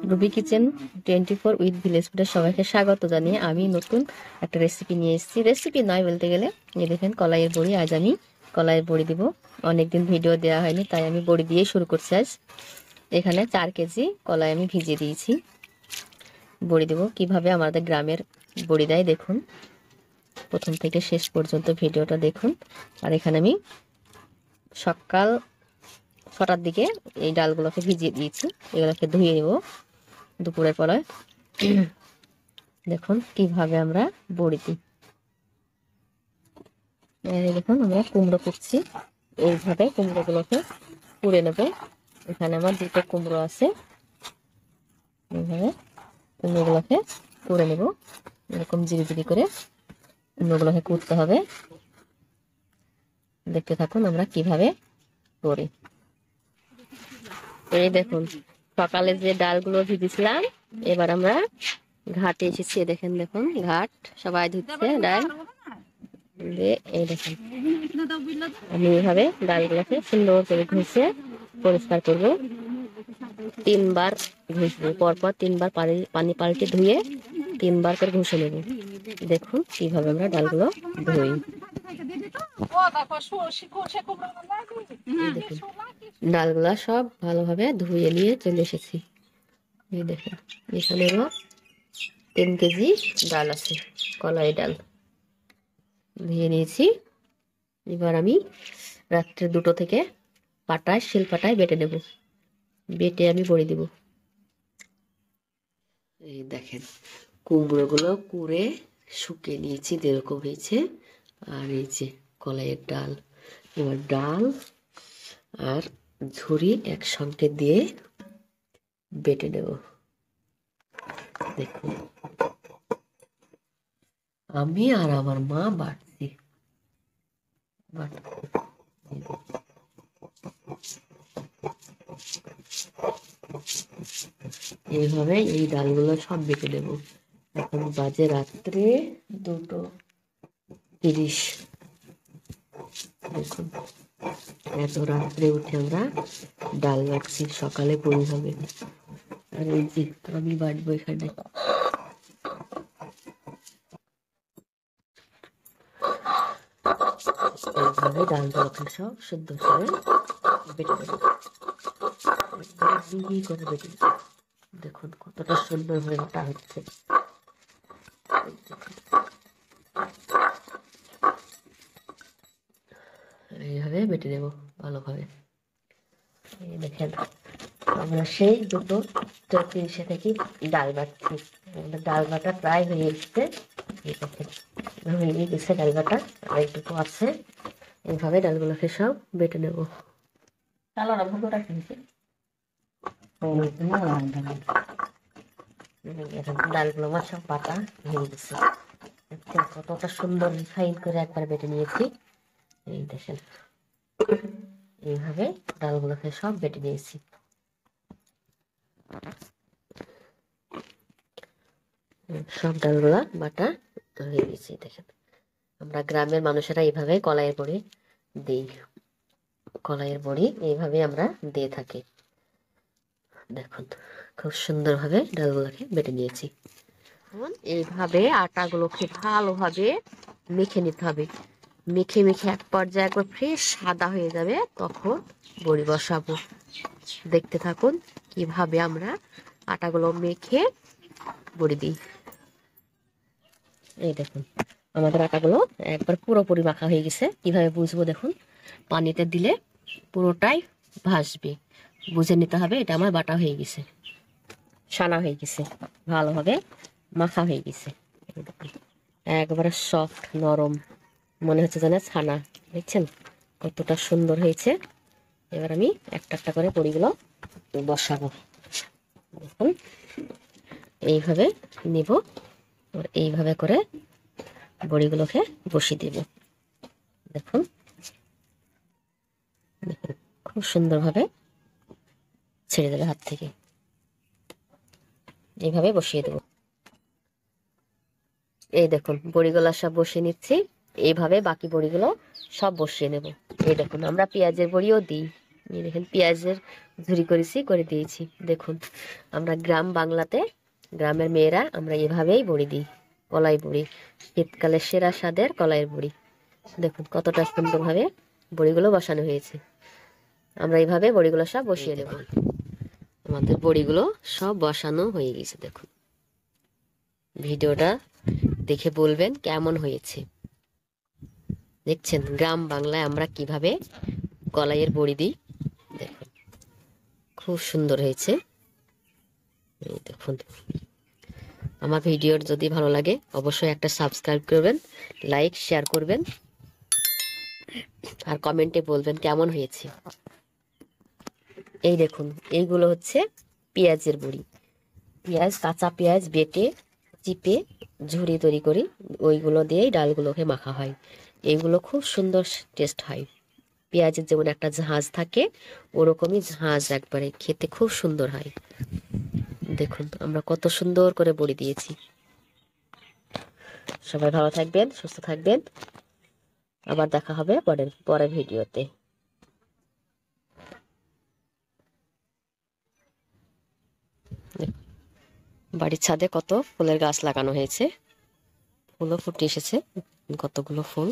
Ruby kitchen 24 with village ফুডের সবাইকে স্বাগত জানিয়ে আমি নতুন একটা রেসিপি নিয়ে এসেছি। রেসিপি নয় বলতে গেলে, এই দেখেন কলাইয়ের বড়ি। আজ আমি কলাইয়ের বড়ি দিব। অনেকদিন ভিডিও দেওয়া হয়নি, তাই আমি বড়ি দিয়ে শুরু করছি আজ। এখানে 4 কেজি কলাই আমি ভিজিয়ে দিয়েছি। বড়ি দেবো কিভাবে আমাদের গ্রামের বড়ি দেয় দেখুন, প্রথম থেকে শেষ পর্যন্ত ভিডিওটা দেখুন। আর এখানে আমি সকাল 6টার দিকে এই ডালগুলোকে ভিজিয়ে দিয়েছি, এগুলোকে ধুয়ে নেব দুপুরের পরে। দেখুন কিভাবে আমরা বড়ি দিই। দেখুন আমরা কুমড়ো কুটছি, এইভাবে কুমড়োগুলোকে কুড়ে নেব। এখানে আমার 2টো কুমড়ো আছে, এইভাবে কুমড়োগুলোকে কুড়ে নেব। এরকম জিরি জিরি করে কুমড়োগুলোকে কুটতে হবে। দেখতে থাকুন আমরা কিভাবে করি। এই দেখুন সকালে যে ডালগুলো ভিজেছিলাম, এবার আমরা ঘাটে এসেছি। দেখেন দেখুন ঘাট, সবাই ধুচ্ছে ডাল। এই দেখুন আমি এইভাবে ডালগুলোকে সুন্দর করে ঘষে পরিষ্কার করবো। 3বার ঘষবো, পরপর 3বার পানি পাল্টে ধুয়ে 3বার করে ঘষে নেব। দেখুন কিভাবে আমরা ডালগুলো ধুই। ডালগুলা সব ভালোভাবে ধুয়ে নিয়ে চলে এসেছি। এই দেখুন এখানে 3 কেজি ডাল আছে, কলাই ডাল ধুয়ে নিয়েছি। এবার আমি রাত্রে 2টো থেকে পাটায়, শিল পাটায় বেটে নেব। বেটে আমি বড়ি দেব। এই দেখেন কুমড়োগুলো কুড়ে শুকিয়ে নিয়েছি, যেরকম হয়েছে। আর এই যে কলাইয়ের ডাল, এবার ডাল আর ঝুরি একসঙ্গে দিয়ে বেটে নেব। দেখুন আমি আর আমার মা বাটছি। এইভাবে এই ডালগুলো সব বেটে নেব। এখন বাজে রাত্রে 2:30। দেখুন এত রাত্রে উঠে আমরা ডাল বাটছি, সকালে বড়ি হবে। আর এই যে আমি বাটবো এখানে। এইভাবে ডালগুলোকে সব শুদ্ধ করে বেটে নেব, মিহি করে বেটে নেব। দেখুন কতটা সুন্দর হয়ে ওটা হচ্ছে। এইভাবে বেটে নেব ভালোভাবে। এই দেখেন আমরা সেই 2:30 থেকে ডাল বাটছি। ডাল বাটা প্রায় হয়ে এসছে। এই দেখেন হয়ে গেছে ডাল বাটা, আর একটু আছে। এইভাবে ডালগুলোকে সব বেটে নেব। ডালগুলো আমার সব বাটা হয়ে গেছে। কতটা সুন্দর রিফাইন করে একবার বেটে নিয়েছি। এই দেখেন এইভাবে ডালগুলোকে সব বেটে নিয়েছি। সব ডালগুলা বাটা হয়ে গেছে। দেখেন আমরা গ্রামের মানুষেরা এইভাবে কলাইয়ের বড়ি দিই। কলাইয়ের বড়ি এইভাবে আমরা দিয়ে থাকি। দেখুন খুব সুন্দরভাবে ডালগুলোকে বেটে নিয়েছি। এইভাবে আটাগুলোকে ভালোভাবে মেখে নিতে হবে। মেখে মেখে এক পর্যায়ে একবার ফ্রেশ সাদা হয়ে যাবে, তখন বড়ি বসাবো। দেখতে থাকুন কিভাবে আমরা আটাগুলো মেখে বড়ি দিই। এই দেখুন আমাদের আটাগুলো একবার পুরোপুরি মাখা হয়ে গেছে। কিভাবে বুঝবো দেখুন, পানিতে দিলে পুরোটাই ভাসবে, বুঝে নিতে হবে এটা আমার বাটা হয়ে গেছে, সানা হয়ে গেছে, ভালোভাবে মাখা হয়ে গেছে। একবারে সফট নরম, মনে হচ্ছে যেন ছানা। দেখছেন কতটা সুন্দর হয়েছে। এবার আমি একটা একটা করে বড়িগুলো বসাবো। দেখুন এইভাবে নিব, আর এইভাবে করে বড়িগুলোকে বসিয়ে দেব। দেখুন দেখুন খুব সুন্দরভাবে ছেড়ে দেবে হাত থেকে। এইভাবে বসিয়ে দেব। এই দেখুন বড়িগুলো সব বসিয়ে নিচ্ছি। এইভাবে বাকি বড়িগুলো সব বসিয়ে নেব। এই দেখুন আমরা পেঁয়াজের বড়িও দিই, এই দেখেন পেঁয়াজের ঝুরি করেছি, করে দিয়েছি। দেখুন আমরা গ্রাম বাংলাতে, গ্রামের মেয়েরা আমরা এভাবেই বড়ি দিই, কলাই বড়ি, শীতকালে সেরা স্বাদের কলাইয়ের বড়ি। দেখুন কতটা সুন্দরভাবে বড়িগুলো বসানো হয়েছে। আমরা এইভাবে বড়িগুলো সব বসিয়ে দেব। আমাদের বড়িগুলো সব বসানো হয়ে গেছে। দেখুন ভিডিওটা দেখে বলবেন কেমন হয়েছে। দেখছেন গ্রাম বাংলায় আমরা কিভাবে কলাইয়ের বড়ি দিই। দেখুন খুব সুন্দর হয়েছে। এই দেখুন, আমার ভিডিওর যদি ভালো লাগে অবশ্যই একটা সাবস্ক্রাইব করবেন, লাইক শেয়ার করবেন, আর কমেন্টে বলবেন কেমন হয়েছে। এই দেখুন এইগুলো হচ্ছে পেঁয়াজের বড়ি। পেঁয়াজ, কাঁচা পেঁয়াজ বেটে চিপে ঝুরি তৈরি করি, ওইগুলো দিয়েই ডালগুলোকে মাখা হয়। এইগুলো খুব সুন্দর টেস্ট হয়। পেঁয়াজের যেমন একটা ঝাঁজ থাকে, ওরকমই ঝাঁজ, একবারে খেতে খুব সুন্দর হয়। দেখুন আমরা কত সুন্দর করে বড়ি দিয়েছি। সবাই ভালো থাকবেন, সুস্থ থাকবেন। আবার দেখা হবে পরের ভিডিওতে। বাড়ির ছাদে কত ফুলের গাছ লাগানো হয়েছে, ফুলও ফুটে এসেছে, কতগুলো ফুল।